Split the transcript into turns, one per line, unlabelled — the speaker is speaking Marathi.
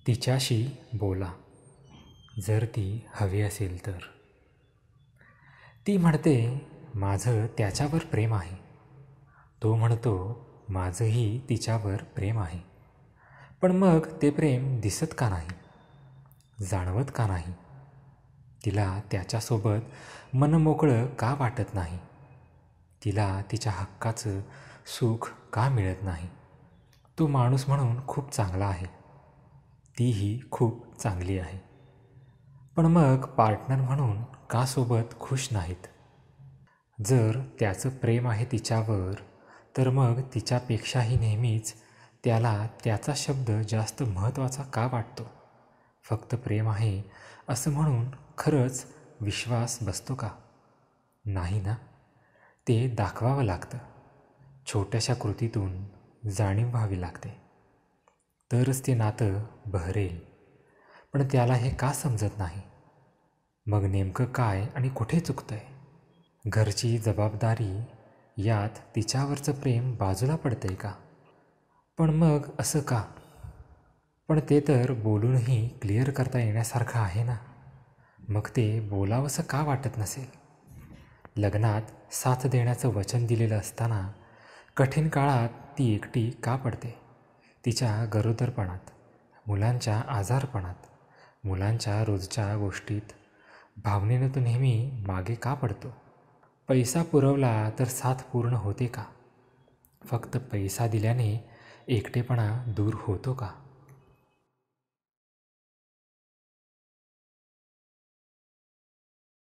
तिच्याशी बोला जर ती हवी असेल तर. ती म्हणते माझं त्याच्यावर प्रेम आहे. तो म्हणतो माझंही तिच्यावर प्रेम आहे. पण मग ते प्रेम दिसत का नाही, जाणवत का नाही? तिला त्याच्यासोबत मनमोकळं का वाटत नाही? तिला तिच्या हक्काचं सुख का मिळत नाही? तो माणूस म्हणून खूप चांगला आहे, तीही खूप चांगली आहे. पण मग पार्टनर म्हणून का सोबत खुश नाहीत? जर त्याचं प्रेम आहे तिच्यावर तर मग तिच्यापेक्षाही नेहमीच त्याला त्याचा शब्द जास्त महत्त्वाचा का वाटतो? फक्त प्रेम आहे असं म्हणून खरंच विश्वास बसतो का? नाही ना. ते दाखवावं लागतं. छोट्याशा कृतीतून जाणीव व्हावी लागते, तरच ते नातं बहरेल. पण त्याला हे का समजत नाही? मग नेमकं काय आणि कुठे चुकतंय? घरची जबाबदारी यात तिच्यावरचं प्रेम बाजूला पडतंय का? पण मग असं का? पण ते तर बोलूनही क्लिअर करता येण्यासारखं आहे ना. मग ते बोलावंसं का वाटत नसेल? लग्नात साथ देण्याचं वचन दिलेलं असताना कठीण काळात ती एकटी का पडते? तिच्या गरोदरपणात, मुलांच्या आजारपणात, मुलांच्या रोजच्या गोष्टीत भावनेनं तो नेहमी मागे का पडतो? पैसा पुरवला तर साथ पूर्ण होते का? फक्त पैसा दिल्याने एकटेपणा दूर होतो का?